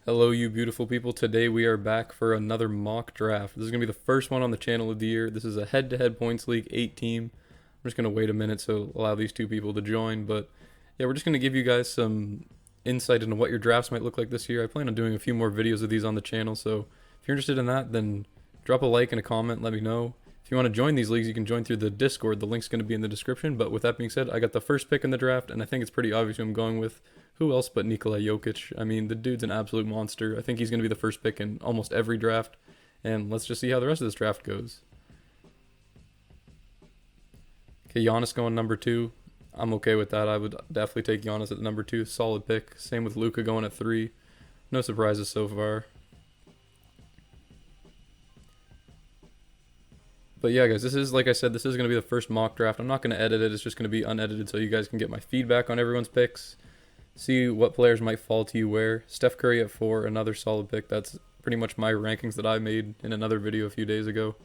Hello, you beautiful people. Today we are back for another mock draft. This is going to be the first one on the channel of the year. This is a head-to-head points league, 8-team. I'm just going to wait a minute so allow these two people to join. But yeah, we're just going to give you guys some insight into what your drafts might look like this year. I plan on doing a few more videos of these on the channel, so if you're interested in that, then drop a like and a comment. Let me know. If you want to join these leagues, you can join through the Discord. The link's going to be in the description. But with that being said, I got the first pick in the draft, and I think it's pretty obvious who I'm going with. Who else but Nikola Jokic? I mean, the dude's an absolute monster. I think he's going to be the first pick in almost every draft. And let's just see how the rest of this draft goes. Okay, Giannis going number 2. I'm okay with that. I would definitely take Giannis at number 2. Solid pick. Same with Luka going at 3. No surprises so far. But yeah, guys, this is, like I said, this is going to be the first mock draft. I'm not going to edit it. It's just going to be unedited so you guys can get my feedback on everyone's picks. See what players might fall to you where. Steph Curry at 4, another solid pick. That's pretty much my rankings that I made in another video a few days ago.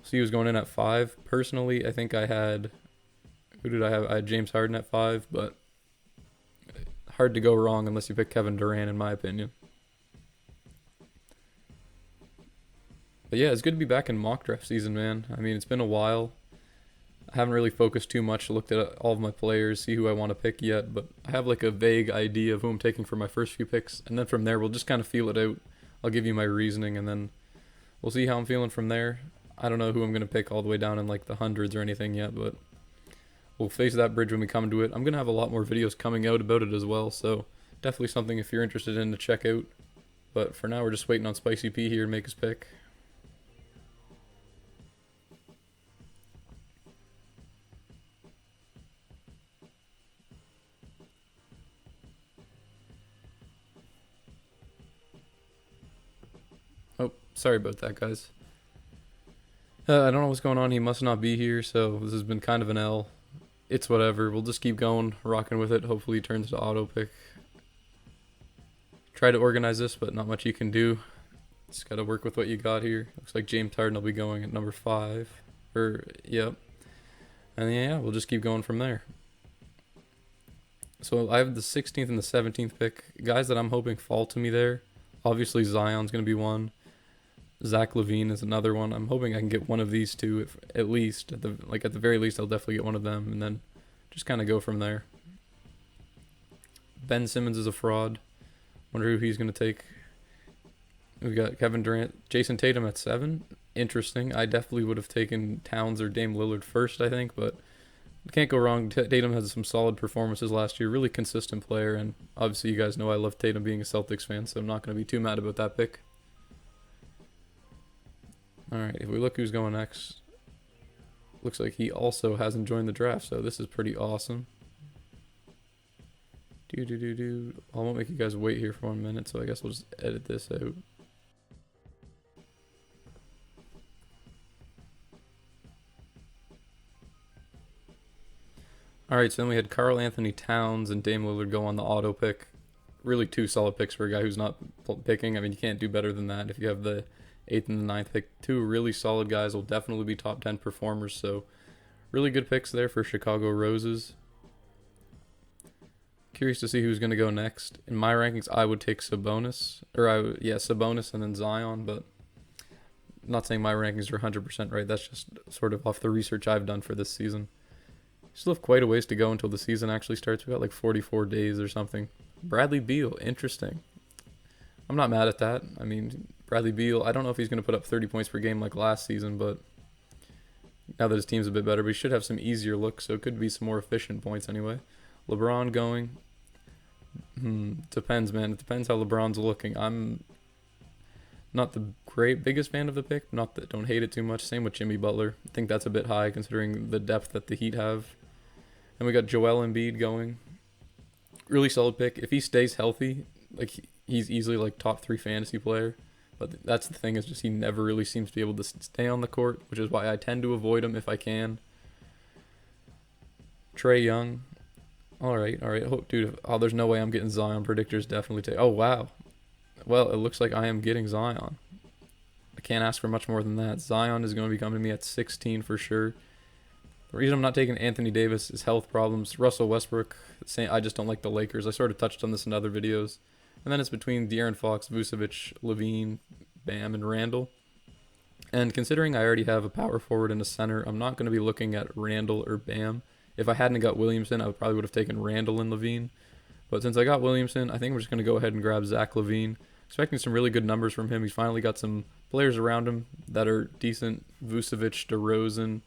See who's going in at 5. Personally, I think I had... Who did I have? I had James Harden at 5, but hard to go wrong unless you pick Kevin Durant, in my opinion. But yeah, it's good to be back in mock draft season, man. I mean, it's been a while. I haven't really focused too much, looked at all of my players, see who I want to pick yet, but I have like a vague idea of who I'm taking for my first few picks, and then from there we'll just kind of feel it out. I'll give you my reasoning, and then we'll see how I'm feeling from there. I don't know who I'm going to pick all the way down in like the hundreds or anything yet, but we'll face that bridge when we come to it. I'm going to have a lot more videos coming out about it as well, so definitely something if you're interested in to check out. But for now, we're just waiting on Spicy P here to make his pick. Oh, sorry about that, guys. I don't know what's going on. He must not be here, so this has been kind of an L. It's whatever. We'll just keep going, rocking with it. Hopefully he turns to auto pick. Try to organize this, but not much you can do. Just got to work with what you got here. Looks like James Harden will be going at number 5. Yep. And yeah, we'll just keep going from there. So I have the 16th and the 17th pick. Guys that I'm hoping fall to me there. Obviously Zion's going to be one. Zach LaVine is another one. I'm hoping I can get one of these two, if, at least. At the very least, I'll definitely get one of them, and then just kind of go from there. Ben Simmons is a fraud. Wonder who he's going to take. We got Kevin Durant, Jason Tatum at 7. Interesting. I definitely would have taken Towns or Dame Lillard first, I think, but can't go wrong. Tatum has some solid performances last year. Really consistent player, and obviously you guys know I love Tatum being a Celtics fan, so I'm not going to be too mad about that pick. Alright, if we look who's going next, looks like he also hasn't joined the draft, so this is pretty awesome. I won't make you guys wait here for 1 minute, so I guess we'll just edit this out. Alright, so then we had Karl Anthony Towns and Dame Lillard go on the auto pick. Really 2 solid picks for a guy who's not picking. I mean, you can't do better than that if you have the 8th and the 9th pick. 2 really solid guys, will definitely be top 10 performers, so really good picks there for Chicago Roses. Curious to see who's going to go next. In my rankings, I would take Sabonis, Sabonis and then Zion, but I'm not saying my rankings are 100% right. That's just sort of off the research I've done for this season. Still have quite a ways to go until the season actually starts. We got like 44 days or something. Bradley Beal, interesting. I'm not mad at that. I mean, Bradley Beal, I don't know if he's going to put up 30 points per game like last season, but now that his team's a bit better, but he should have some easier looks, so it could be some more efficient points anyway. LeBron going. Depends, man. It depends how LeBron's looking. I'm not the biggest fan of the pick. Not that don't hate it too much. Same with Jimmy Butler. I think that's a bit high considering the depth that the Heat have. And we got Joel Embiid going. Really solid pick. If he stays healthy, like he's easily like top 3 fantasy player. But that's the thing, is just he never really seems to be able to stay on the court, which is why I tend to avoid him if I can. Trae Young. All right. Oh, dude, there's no way I'm getting Zion. Predictors definitely take. Oh, wow. Well, it looks like I am getting Zion. I can't ask for much more than that. Zion is going to be coming to me at 16 for sure. The reason I'm not taking Anthony Davis is health problems. Russell Westbrook, I just don't like the Lakers. I sort of touched on this in other videos. And then it's between De'Aaron Fox, Vucevic, Levine, Bam, and Randall. And considering I already have a power forward and a center, I'm not going to be looking at Randall or Bam. If I hadn't got Williamson, I probably would have taken Randall and Levine. But since I got Williamson, I think I'm just going to go ahead and grab Zach LaVine. Expecting some really good numbers from him. He's finally got some players around him that are decent. Vucevic, DeRozan,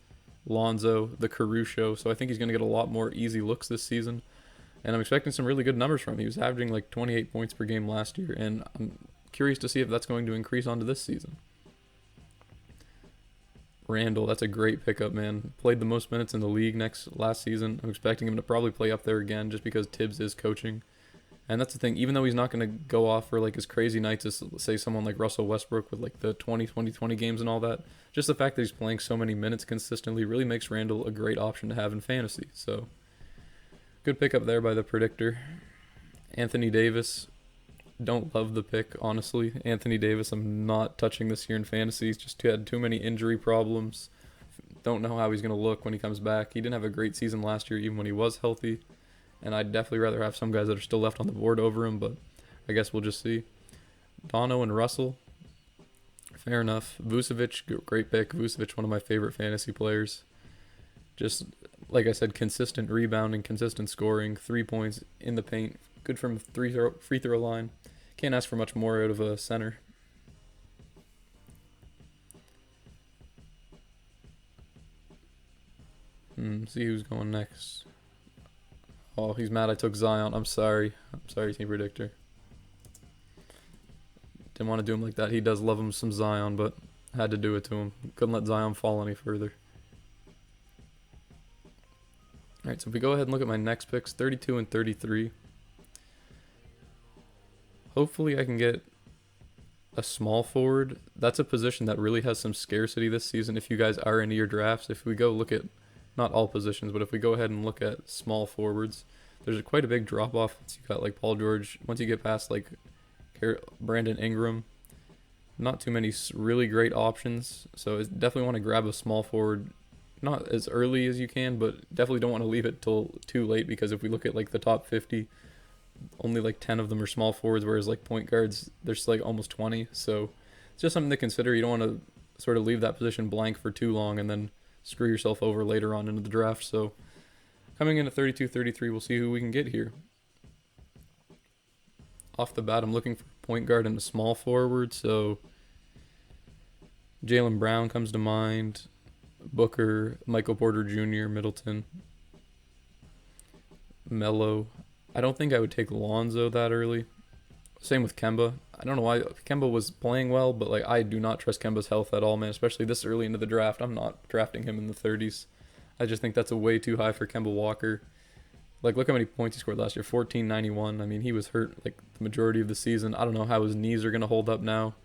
Lonzo, the Caruso. So I think he's going to get a lot more easy looks this season. And I'm expecting some really good numbers from him. He was averaging like 28 points per game last year. And I'm curious to see if that's going to increase onto this season. Randall, that's a great pickup, man. Played the most minutes in the league last season. I'm expecting him to probably play up there again just because Tibbs is coaching. And that's the thing, even though he's not going to go off for like his crazy nights as say someone like Russell Westbrook with like the 20 games and all that, just the fact that he's playing so many minutes consistently really makes Randall a great option to have in fantasy. So good pickup there by the predictor. Anthony Davis, don't love the pick, honestly. Anthony Davis, I'm not touching this year in fantasy. He's just had too many injury problems. Don't know how he's going to look when he comes back. He didn't have a great season last year, even when he was healthy. And I'd definitely rather have some guys that are still left on the board over him, but I guess we'll just see. Dono and Russell, fair enough. Vucevic, great pick. Vucevic, one of my favorite fantasy players. Just, like I said, consistent rebounding, consistent scoring, 3 points in the paint. Good from free throw line. Can't ask for much more out of a center. See who's going next. Oh, he's mad I took Zion. I'm sorry. Team Predictor. Didn't want to do him like that. He does love him some Zion, but had to do it to him. Couldn't let Zion fall any further. Alright, so if we go ahead and look at my next picks, 32 and 33. Hopefully I can get a small forward. That's a position that really has some scarcity this season if you guys are into your drafts. If we go look at, not all positions, but if we go ahead and look at small forwards, there's quite a big drop off once you got like Paul George. Once you get past like Brandon Ingram, not too many really great options. So I definitely want to grab a small forward, not as early as you can, but definitely don't want to leave it till too late, because if we look at like the top 50, only like 10 of them are small forwards, whereas like point guards, there's like almost 20. So it's just something to consider. You don't want to sort of leave that position blank for too long and then screw yourself over later on into the draft. So coming in at 32, 33, we'll see who we can get here. Off the bat, I'm looking for a point guard and a small forward. So Jaylen Brown comes to mind. Booker, Michael Porter Jr., Middleton, Melo. I don't think I would take Lonzo that early. Same with Kemba. I don't know why Kemba was playing well, but like I do not trust Kemba's health at all, man. Especially this early into the draft. I'm not drafting him in the 30s. I just think that's a way too high for Kemba Walker. Like, look how many points he scored last year, 1491. I mean, he was hurt like the majority of the season. I don't know how his knees are going to hold up now.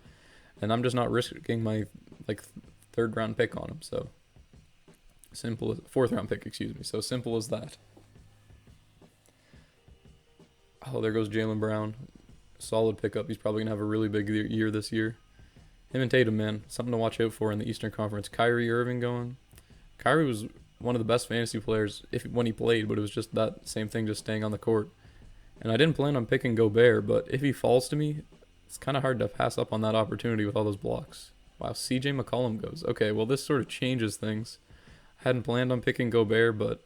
And I'm just not risking my like third round pick on him. So simple as fourth round pick, excuse me. So simple as that. Oh, there goes Jaylen Brown. Solid pickup. He's probably going to have a really big year this year. Him and Tatum, man. Something to watch out for in the Eastern Conference. Kyrie Irving going. Kyrie was one of the best fantasy players when he played, but it was just that same thing, just staying on the court. And I didn't plan on picking Gobert, but if he falls to me, it's kind of hard to pass up on that opportunity with all those blocks. Wow, CJ McCollum goes. Okay, well, this sort of changes things. I hadn't planned on picking Gobert, but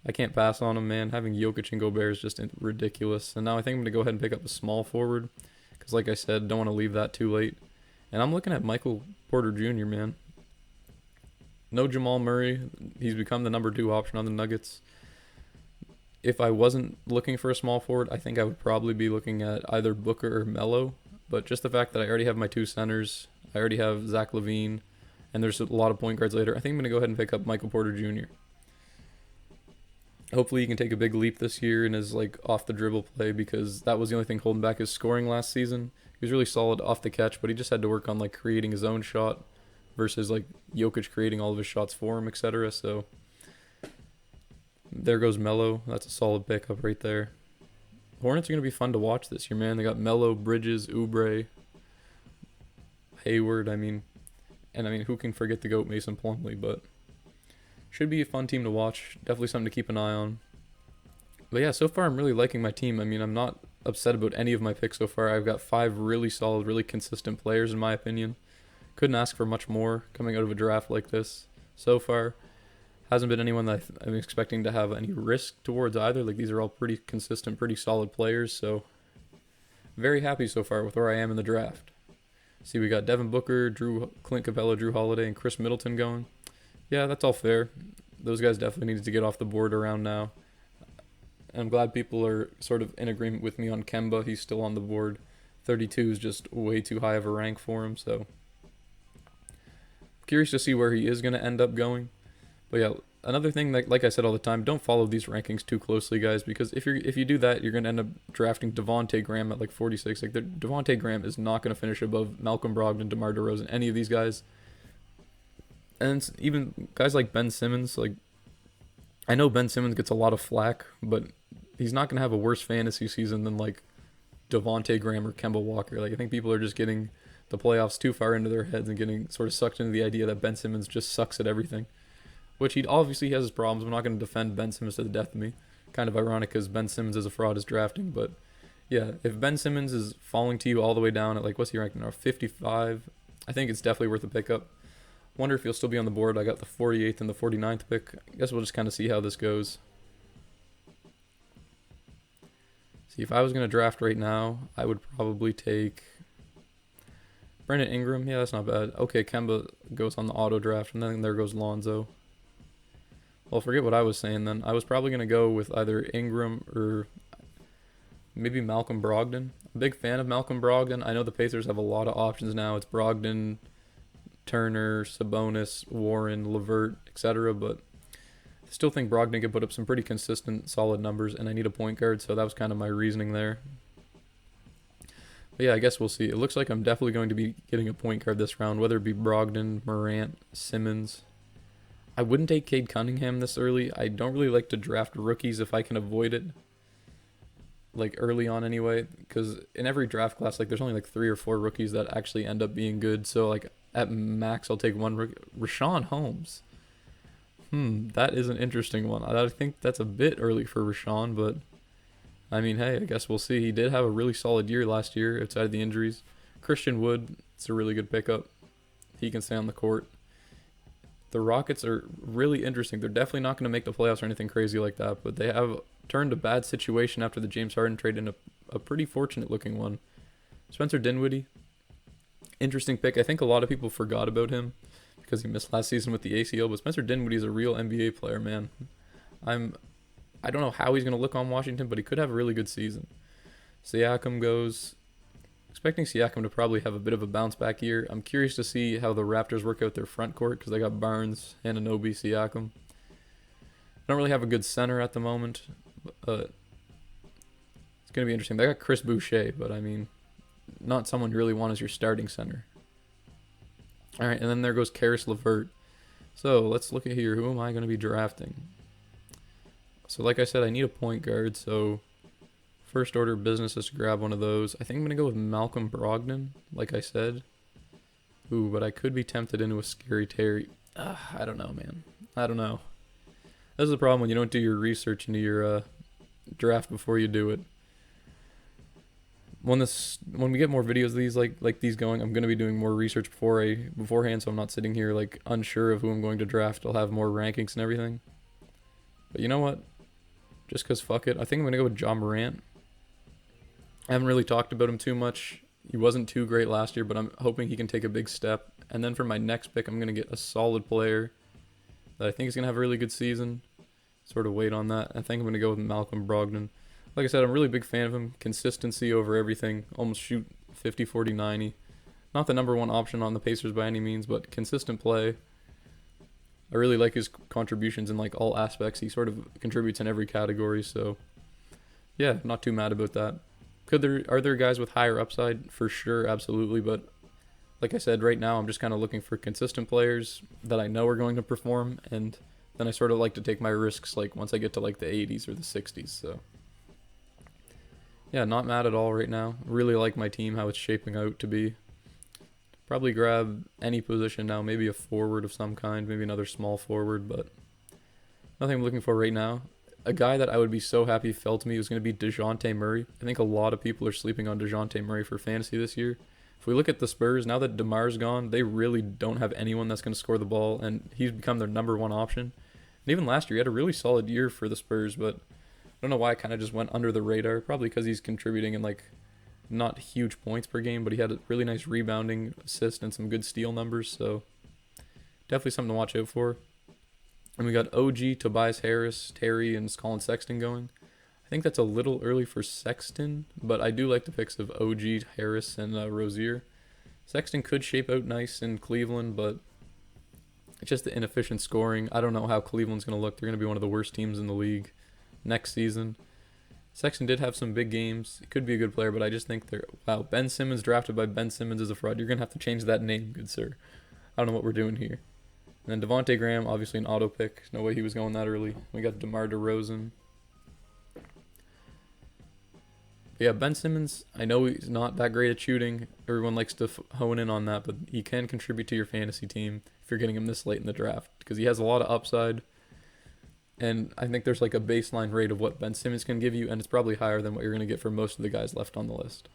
I can't pass on him, man. Having Jokic and Gobert is just ridiculous. And now I think I'm going to go ahead and pick up a small forward, because like I said, don't want to leave that too late. And I'm looking at Michael Porter Jr., man. No Jamal Murray. He's become the number 2 option on the Nuggets. If I wasn't looking for a small forward, I think I would probably be looking at either Booker or Melo. But just the fact that I already have my 2 centers, I already have Zach LaVine, and there's a lot of point guards later, I think I'm going to go ahead and pick up Michael Porter Jr. Hopefully he can take a big leap this year in his like off the dribble play, because that was the only thing holding back his scoring last season. He was really solid off the catch, but he just had to work on like creating his own shot versus like Jokic creating all of his shots for him, etc. So there goes Melo. That's a solid pickup right there. Hornets are going to be fun to watch this year, man. They got Melo, Bridges, Oubre, Hayward. I mean, who can forget the GOAT Mason Plumlee? But should be a fun team to watch. Definitely something to keep an eye on. But yeah, so far I'm really liking my team. I mean, I'm not upset about any of my picks so far. I've got 5 really solid, really consistent players in my opinion. Couldn't ask for much more coming out of a draft like this so far. Hasn't been anyone that I'm expecting to have any risk towards either. Like, these are all pretty consistent, pretty solid players, so very happy so far with where I am in the draft. See, we got Devin Booker, Clint Capella, Drew Holiday, and Chris Middleton going. Yeah, that's all fair. Those guys definitely needed to get off the board around now. And I'm glad people are sort of in agreement with me on Kemba. He's still on the board. 32 is just way too high of a rank for him, so curious to see where he is going to end up going. But yeah, another thing, like I said all the time, don't follow these rankings too closely, guys, because if you do that, you're going to end up drafting Devontae Graham at like 46. Like, Devontae Graham is not going to finish above Malcolm Brogdon, DeMar DeRozan, any of these guys. And even guys like Ben Simmons, like, I know Ben Simmons gets a lot of flack, but he's not going to have a worse fantasy season than like Devontae Graham or Kemba Walker. Like, I think people are just getting the playoffs too far into their heads and getting sort of sucked into the idea that Ben Simmons just sucks at everything. Which he obviously has his problems. I'm not going to defend Ben Simmons to the death of me. Kind of ironic because Ben Simmons is a fraud is drafting. But yeah, if Ben Simmons is falling to you all the way down at like, what's he ranked now? 55. I think it's definitely worth a pickup. Wonder if he'll still be on the board. I got the 48th and the 49th pick. I guess we'll just kind of see how this goes. See, if I was going to draft right now, I would probably take Brandon Ingram. Yeah, that's not bad. Okay, Kemba goes on the auto draft, and then there goes Lonzo. Well, forget what I was saying then. I was probably going to go with either Ingram or maybe Malcolm Brogdon. I'm a big fan of Malcolm Brogdon. I know the Pacers have a lot of options now. It's Brogdon, Turner, Sabonis, Warren, LeVert, etc. But I still think Brogdon could put up some pretty consistent, solid numbers, and I need a point guard, so that was kind of my reasoning there. But yeah, I guess we'll see. It looks like I'm definitely going to be getting a point guard this round, whether it be Brogdon, Morant, Simmons. I wouldn't take Cade Cunningham this early. I don't really like to draft rookies if I can avoid it. Like, early on anyway, because in every draft class, like, there's only like 3 or 4 rookies that actually end up being good. So like, at max, I'll take one rookie. Rashawn Holmes. That is an interesting one. I think that's a bit early for Rashawn, but I mean, hey, I guess we'll see. He did have a really solid year last year outside of the injuries. Christian Wood, it's a really good pickup. He can stay on the court. The Rockets are really interesting. They're definitely not going to make the playoffs or anything crazy like that, but they have turned a bad situation after the James Harden trade into a pretty fortunate-looking one. Spencer Dinwiddie, interesting pick. I think a lot of people forgot about him because he missed last season with the ACL, but Spencer Dinwiddie is a real NBA player, man. I don't know how he's going to look on Washington, but he could have a really good season. Siakam goes. Expecting Siakam to probably have a bit of a bounce back year. I'm curious to see how the Raptors work out their front court because they got Barnes, Anunoby, Siakam. Don't really have a good center at the moment. It's going to be interesting. They got Chris Boucher, but I mean, not someone you really want as your starting center. All right, and then there goes Karis LeVert. So let's look at here. Who am I going to be drafting? So like I said, I need a point guard, so first order of business is to grab one of those. I think I'm going to go with Malcolm Brogdon, like I said. Ooh, but I could be tempted into a Scary Terry. I don't know, man. I don't know. This is the problem when you don't do your research into your draft before you do it. When we get more videos of these like these going, I'm going to be doing more research beforehand, so I'm not sitting here like unsure of who I'm going to draft. I'll have more rankings and everything. But you know what? Just because fuck it. I think I'm going to go with John Morant. I haven't really talked about him too much. He wasn't too great last year, but I'm hoping he can take a big step. And then for my next pick, I'm going to get a solid player that I think is going to have a really good season. Sort of wait on that. I think I'm going to go with Malcolm Brogdon. Like I said, I'm a really big fan of him. Consistency over everything. Almost shoot 50, 40, 90. Not the number one option on the Pacers by any means, but consistent play. I really like his contributions in like all aspects. He sort of contributes in every category, so yeah, not too mad about that. Are there guys with higher upside? For sure, absolutely, but like I said, right now I'm just kind of looking for consistent players that I know are going to perform, and then I sort of like to take my risks like once I get to like the 80s or the 60s, so yeah, not mad at all right now. Really like my team, how it's shaping out to be. Probably grab any position now, maybe a forward of some kind, maybe another small forward, but nothing I'm looking for right now. a guy that I would be so happy fell to me was going to be DeJounte Murray. I think a lot of people are sleeping on DeJounte Murray for fantasy this year. If we look at the Spurs, now that DeMar's gone, they really don't have anyone that's going to score the ball, and he's become their number one option. And even last year, he had a really solid year for the Spurs, but I don't know why it kind of just went under the radar. Probably because he's contributing in like not huge points per game, but he had a really nice rebounding, assist, and some good steal numbers, so definitely something to watch out for. And we got OG, Tobias Harris, Terry, and Colin Sexton going. I think that's a little early for Sexton, but I do like the picks of OG, Harris, and Rozier. Sexton could shape out nice in Cleveland, but it's just the inefficient scoring. I don't know how Cleveland's going to look. They're going to be one of the worst teams in the league next season. Sexton did have some big games. He could be a good player, but I just think wow, Ben Simmons drafted by Ben Simmons is a fraud. You're going to have to change that name, good sir. I don't know what we're doing here. And then Devontae Graham, obviously an auto pick. No way he was going that early. We got DeMar DeRozan. But yeah, Ben Simmons, I know he's not that great at shooting. Everyone likes to hone in on that, but he can contribute to your fantasy team if you're getting him this late in the draft because he has a lot of upside. And I think there's like a baseline rate of what Ben Simmons can give you, and it's probably higher than what you're going to get for most of the guys left on the list.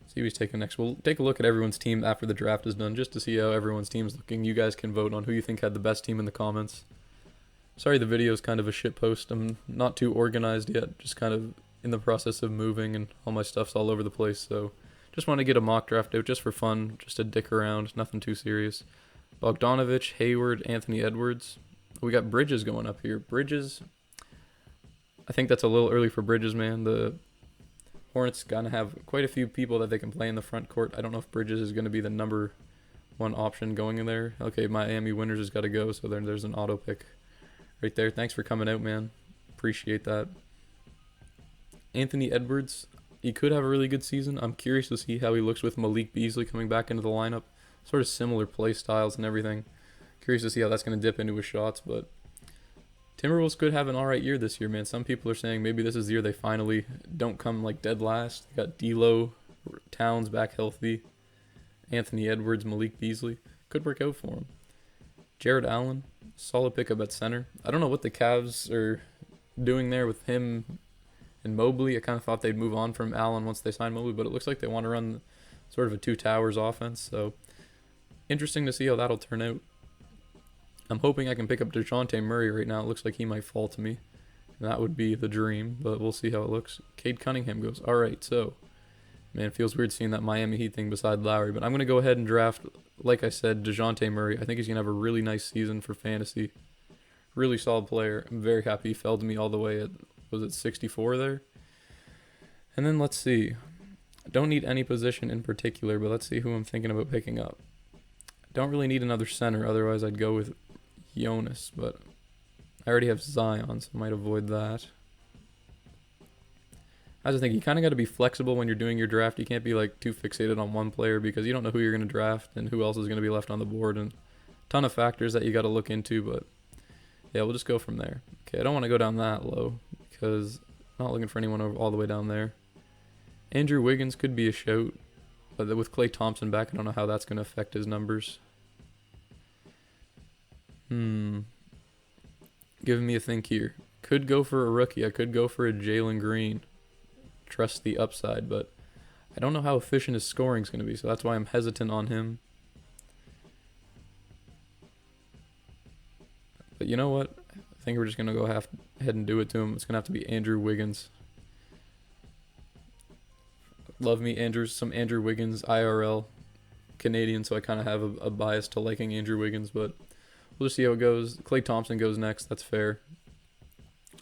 See who's taking next. We'll take a look at everyone's team after the draft is done just to see how everyone's team's looking. You guys can vote on who you think had the best team in the comments. Sorry the video is kind of a shit post. I'm not too organized yet. Just kind of in the process of moving and all my stuff's all over the place. So just want to get a mock draft out just for fun, just to dick around. Nothing too serious. Bogdanovich, Hayward, Anthony Edwards. We got Bridges going up here. Bridges, I think that's a little early for Bridges, man. The Hornets going to have quite a few people that they can play in the front court. I don't know if Bridges is going to be the number one option going in there. Okay, Miami Winners has got to go, so there's an auto pick right there. Thanks for coming out, man. Appreciate that. Anthony Edwards, he could have a really good season. I'm curious to see how he looks with Malik Beasley coming back into the lineup. Sort of similar play styles and everything. Curious to see how that's going to dip into his shots, but Timberwolves could have an alright year this year, man. Some people are saying maybe this is the year they finally don't come like dead last. They got D'Lo, Towns back healthy, Anthony Edwards, Malik Beasley. Could work out for him. Jared Allen, solid pickup at center. I don't know what the Cavs are doing there with him and Mobley. I kind of thought they'd move on from Allen once they signed Mobley, but it looks like they want to run sort of a two towers offense, so interesting to see how that'll turn out. I'm hoping I can pick up DeJounte Murray right now. It looks like he might fall to me. That would be the dream, but we'll see how it looks. Cade Cunningham goes. All right, so, man, it feels weird seeing that Miami Heat thing beside Lowry, but I'm going to go ahead and draft, like I said, DeJounte Murray. I think he's going to have a really nice season for fantasy. Really solid player. I'm very happy he fell to me all the way at, was it 64 there? And then let's see. I don't need any position in particular, but let's see who I'm thinking about picking up. Don't really need another center, otherwise I'd go with Jonas, but I already have Zion, so I might avoid that. I just think you kind of got to be flexible when you're doing your draft. You can't be like too fixated on one player because you don't know who you're going to draft and who else is going to be left on the board, and a ton of factors that you got to look into, but yeah, we'll just go from there. Okay, I don't want to go down that low because I'm not looking for anyone all the way down there. Andrew Wiggins could be a shout, but with Klay Thompson back, I don't know how that's going to affect his numbers. Giving me a think here. Could go for a rookie. I could go for a Jalen Green. Trust the upside, but I don't know how efficient his scoring is going to be, so that's why I'm hesitant on him. But you know what? I think we're just going to go ahead and do it to him. It's going to have to be Andrew Wiggins. Love me some Andrew Wiggins IRL Canadian, so I kind of have a bias to liking Andrew Wiggins, but we'll just see how it goes. Klay Thompson goes next. That's fair.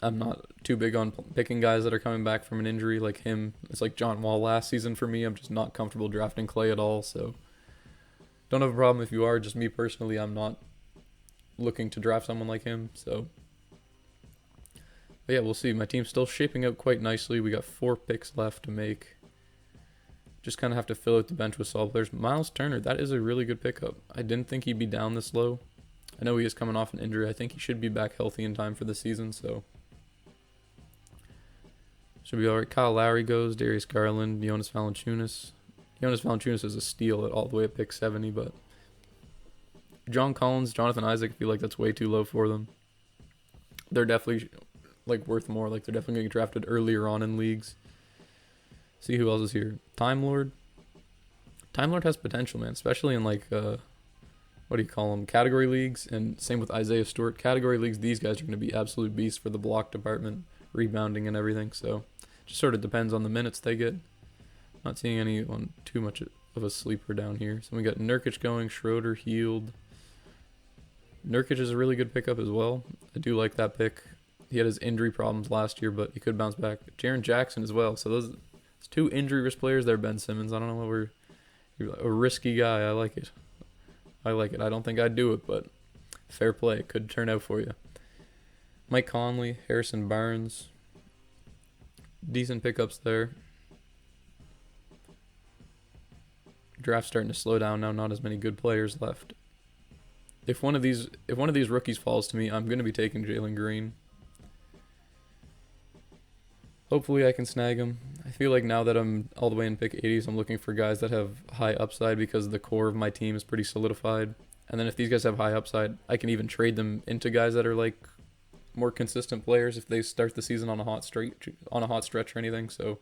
I'm not too big on picking guys that are coming back from an injury like him. It's like John Wall last season for me. I'm just not comfortable drafting Klay at all, so don't have a problem if you are. Just me personally, I'm not looking to draft someone like him, so but yeah, we'll see. My team's still shaping out quite nicely. We got 4 picks left to make. Just kind of have to fill out the bench with solid players. Miles Turner, that is a really good pickup. I didn't think he'd be down this low. I know he is coming off an injury. I think he should be back healthy in time for the season, so should be all right. Kyle Lowry goes, Darius Garland, Jonas Valanciunas. Jonas Valanciunas is a steal all the way at pick 70, but John Collins, Jonathan Isaac, I feel like that's way too low for them. They're definitely like worth more. Like they're definitely getting drafted earlier on in leagues. See who else is here. Time Lord. Time Lord has potential, man, especially in like what do you call them? Category leagues, and same with Isaiah Stewart. Category leagues, these guys are going to be absolute beasts for the block department, rebounding and everything. So just sort of depends on the minutes they get. Not seeing anyone too much of a sleeper down here. So we got Nurkic going, Schroeder, Healed. Nurkic is a really good pickup as well. I do like that pick. He had his injury problems last year, but he could bounce back. Jaren Jackson as well. So those two injury risk players there. Ben Simmons. I don't know what you're a risky guy. I like it. I don't think I'd do it, but fair play. It could turn out for you. Mike Conley, Harrison Barnes. Decent pickups there. Draft's starting to slow down now. Not as many good players left. If one of these rookies falls to me, I'm going to be taking Jalen Green. Hopefully I can snag him. I feel like now that I'm all the way in pick 80s, I'm looking for guys that have high upside because the core of my team is pretty solidified. And then if these guys have high upside, I can even trade them into guys that are like more consistent players if they start the season on a hot stretch or anything. So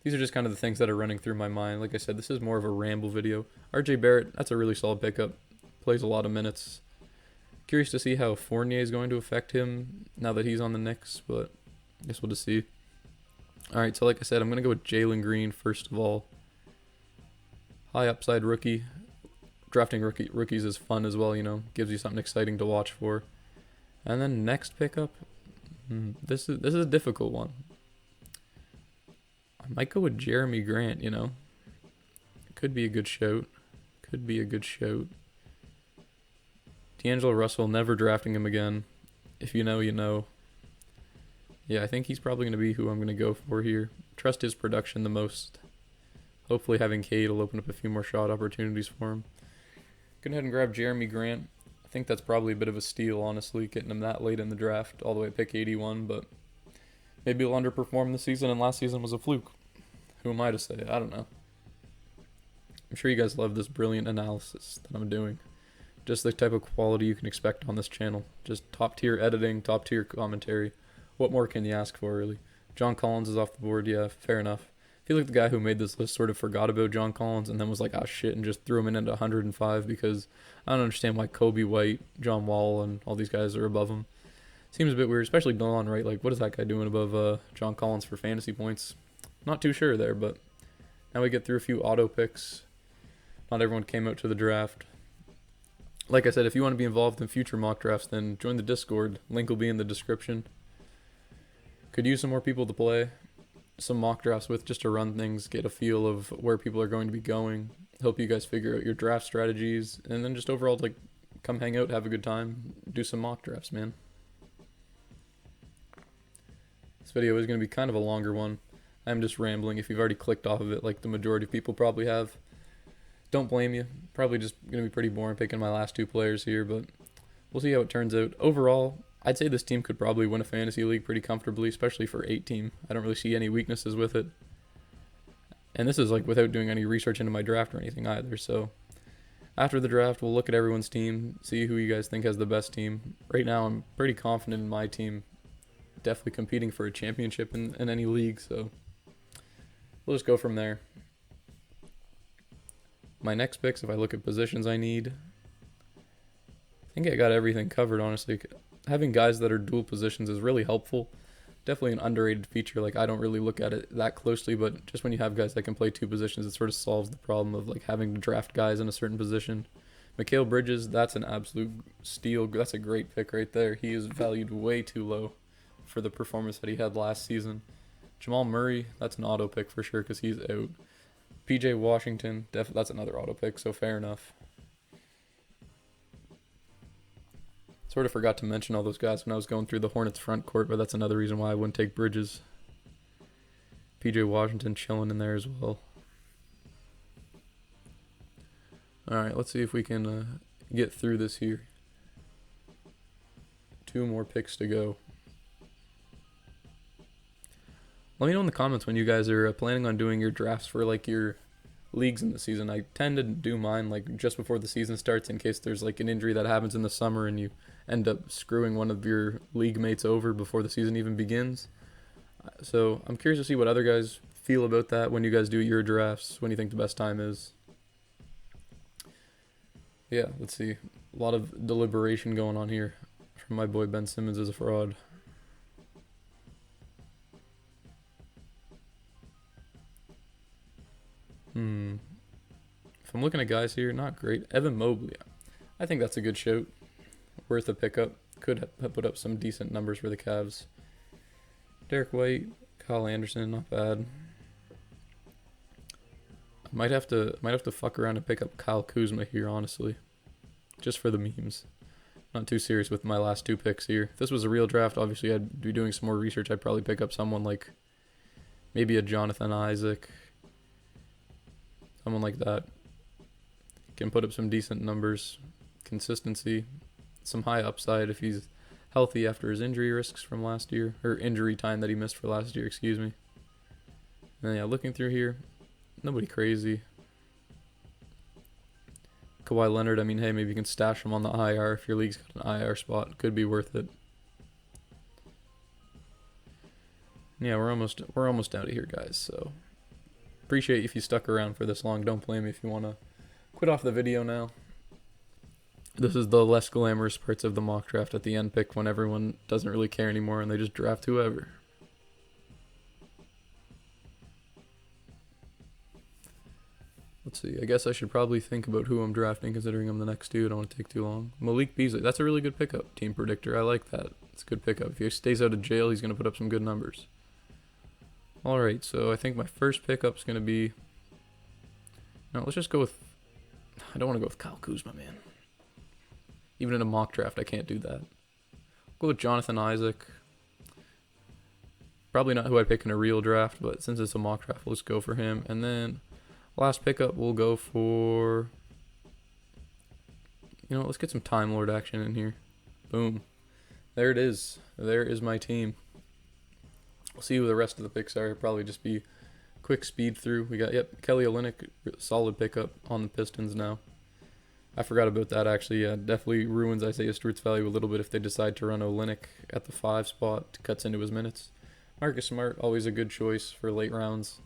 these are just kind of the things that are running through my mind. Like I said, this is more of a ramble video. RJ Barrett, that's a really solid pickup. Plays a lot of minutes. Curious to see how Fournier is going to affect him now that he's on the Knicks, but I guess we'll just see. All right, so like I said, I'm going to go with Jalen Green first of all. High upside rookie. Drafting rookies is fun as well, you know. Gives you something exciting to watch for. And then next pickup, this is a difficult one. I might go with Jeremy Grant, you know. Could be a good shout. D'Angelo Russell, never drafting him again. If you know, you know. Yeah, I think he's probably going to be who I'm going to go for here. Trust his production the most. Hopefully having Cade will open up a few more shot opportunities for him. Go ahead and grab Jeremy Grant. I think that's probably a bit of a steal, honestly, getting him that late in the draft, all the way at pick 81, but maybe he'll underperform this season, and last season was a fluke. Who am I to say? I don't know. I'm sure you guys love this brilliant analysis that I'm doing. Just the type of quality you can expect on this channel. Just top-tier editing, top-tier commentary. What more can you ask for, really? John Collins is off the board. Yeah, fair enough. I feel like the guy who made this list sort of forgot about John Collins and then was like, oh shit, and just threw him in into 105 because I don't understand why Kobe White, John Wall, and all these guys are above him. Seems a bit weird, especially Delon Wright. Like, what is that guy doing above John Collins for fantasy points? Not too sure there, but now we get through a few auto picks. Not everyone came out to the draft. Like I said, if you want to be involved in future mock drafts, then join the Discord. Link will be in the description. Could use some more people to play some mock drafts with just to run things, get a feel of where people are going to be going, help you guys figure out your draft strategies, and then just overall, like, come hang out, have a good time, do some mock drafts, man. This video is going to be kind of a longer one. I'm just rambling. If you've already clicked off of it, like the majority of people probably have, don't blame you. Probably just going to be pretty boring picking my last two players here, but we'll see how it turns out. Overall, I'd say this team could probably win a fantasy league pretty comfortably, especially for 8 team. I don't really see any weaknesses with it. And this is like without doing any research into my draft or anything either. So after the draft, we'll look at everyone's team, see who you guys think has the best team. Right now, I'm pretty confident in my team. Definitely competing for a championship in any league. So we'll just go from there. My next picks, if I look at positions I need, I think I got everything covered, honestly. Having guys that are dual positions is really helpful. Definitely an underrated feature. Like, I don't really look at it that closely, but just when you have guys that can play 2 positions, it sort of solves the problem of like having to draft guys in a certain position. Mikal Bridges, that's an absolute steal. That's a great pick right there. He is valued way too low for the performance that he had last season. Jamal Murray, that's an auto pick for sure because he's out. PJ Washington, that's another auto pick, so fair enough. Sort of forgot to mention all those guys when I was going through the Hornets front court, but that's another reason why I wouldn't take Bridges. PJ Washington chilling in there as well. Alright, let's see if we can get through this here. 2 more picks to go. Let me know in the comments when you guys are planning on doing your drafts for like your leagues in the season. I tend to do mine like just before the season starts in case there's like an injury that happens in the summer and you end up screwing one of your league mates over before the season even begins. So I'm curious to see what other guys feel about that when you guys do your drafts, when you think the best time is. Yeah, let's see. A lot of deliberation going on here from my boy Ben Simmons as a fraud. If I'm looking at guys here, not great. Evan Mobley. I think that's a good shout. Worth a pickup. Could have put up some decent numbers for the Cavs. Derek White, Kyle Anderson, not bad. Might have to fuck around and pick up Kyle Kuzma here, honestly. Just for the memes. Not too serious with my last two picks here. If this was a real draft, obviously I'd be doing some more research. I'd probably pick up someone like maybe a Jonathan Isaac. Someone like that. Can put up some decent numbers. Consistency. Some high upside if he's healthy after his injury risks from last year. Or injury time that he missed for last year, excuse me. And yeah, looking through here, nobody crazy. Kawhi Leonard, I mean, hey, maybe you can stash him on the IR if your league's got an IR spot. Could be worth it. Yeah, we're almost out of here, guys. So appreciate if you stuck around for this long. Don't blame me if you want to quit off the video now. This is the less glamorous parts of the mock draft at the end pick when everyone doesn't really care anymore and they just draft whoever. Let's see. I guess I should probably think about who I'm drafting considering I'm the next dude. I don't want to take too long. Malik Beasley. That's a really good pickup. Team predictor. I like that. It's a good pickup. If he stays out of jail, he's going to put up some good numbers. Alright, so I think my first pickup is going to be... No, let's just go with... I don't want to go with Kyle Kuzma, man. Even in a mock draft, I can't do that. I'll go with Jonathan Isaac. Probably not who I'd pick in a real draft, but since it's a mock draft, let's go for him. And then... last pickup, we'll go for... let's get some Time Lord action in here. Boom. There it is. There is my team. We'll see who the rest of the picks are. It'll probably just be quick speed through. We got, Kelly Olynyk, solid pickup on the Pistons now. I forgot about that, actually. Yeah, definitely ruins Isaiah Stewart's value a little bit if they decide to run Olynyk at the 5 spot. Cuts into his minutes. Marcus Smart, always a good choice for late rounds.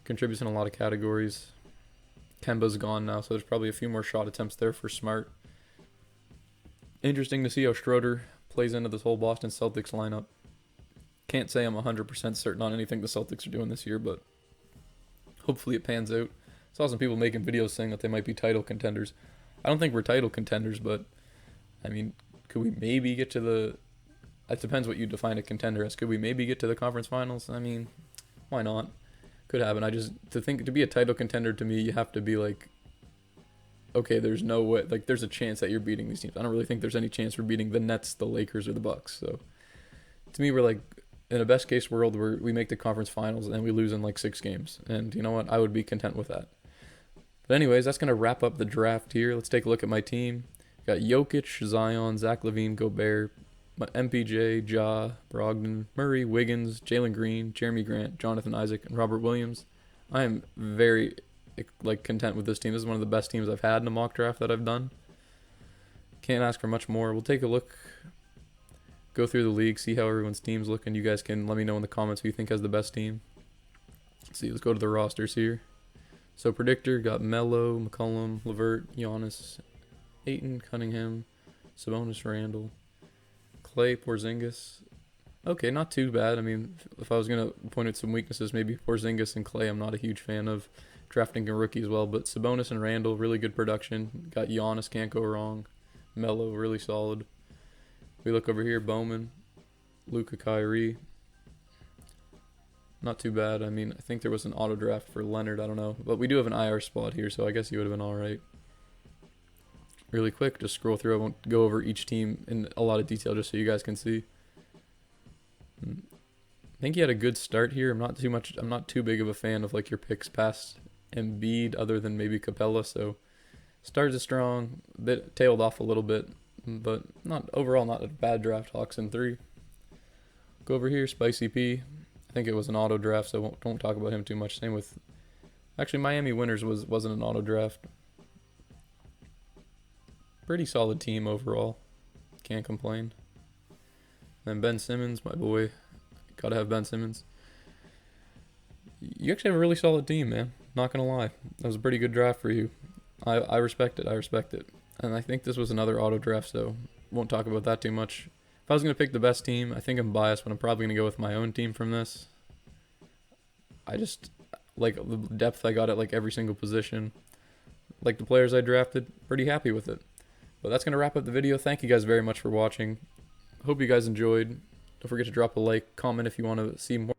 Contributes in a lot of categories. Kemba's gone now, so there's probably a few more shot attempts there for Smart. Interesting to see how Schroeder plays into this whole Boston Celtics lineup. Can't say I'm 100% certain on anything the Celtics are doing this year, but hopefully it pans out. Saw some people making videos saying that they might be title contenders. I don't think we're title contenders, but, I mean, could we maybe get to the... It depends what you define a contender as. Could we maybe get to the conference finals? I mean, why not? Could happen. To be a title contender to me, you have to be like, okay, there's no way, like there's a chance that you're beating these teams. I don't really think there's any chance we're beating the Nets, the Lakers, or the Bucks. So to me, we're like, in a best case world where we make the conference finals and we lose in like 6 games. And you know what? I would be content with that. But anyways, that's going to wrap up the draft here. Let's take a look at my team. Got Jokic, Zion, Zach LaVine, Gobert, MPJ, Ja, Brogdon, Murray, Wiggins, Jalen Green, Jeremy Grant, Jonathan Isaac, and Robert Williams. I am very content with this team. This is one of the best teams I've had in a mock draft that I've done. Can't ask for much more. We'll take a look, go through the league, see how everyone's team's looking. You guys can let me know in the comments who you think has the best team. Let's see, let's go to the rosters here. So predictor, got Melo, McCollum, LeVert, Giannis, Ayton, Cunningham, Sabonis, Randall, Clay, Porzingis. Okay, not too bad. I mean, if I was going to point out some weaknesses, maybe Porzingis and Clay I'm not a huge fan of. Drafting a rookie as well. But Sabonis and Randall, really good production. Got Giannis, can't go wrong. Melo, really solid. We look over here, Bowman, Luka, Kyrie. Not too bad. I mean, I think there was an auto draft for Leonard. I don't know. But we do have an IR spot here, so I guess he would have been all right. Really quick, just scroll through. I won't go over each team in a lot of detail just so you guys can see. I think he had a good start here. I'm not too big of a fan of like your picks past Embiid other than maybe Capella. So started strong, bit tailed off a little bit, but not a bad draft. Hawks in 3. Go over here, Spicy P. I think it was an auto draft, so don't talk about him too much. Same with Actually, Miami winners wasn't an auto draft. Pretty solid team overall. Can't complain. Then Ben Simmons, my boy. Gotta have Ben Simmons. You actually have a really solid team, man. Not gonna lie. That was a pretty good draft for you. I respect it. I respect it. And I think this was another auto draft, so won't talk about that too much. If I was gonna pick the best team, I think I'm biased, but I'm probably gonna go with my own team from this. I just like the depth I got at like every single position. Like the players I drafted, pretty happy with it. But that's gonna wrap up the video. Thank you guys very much for watching. Hope you guys enjoyed. Don't forget to drop a like, comment if you want to see more.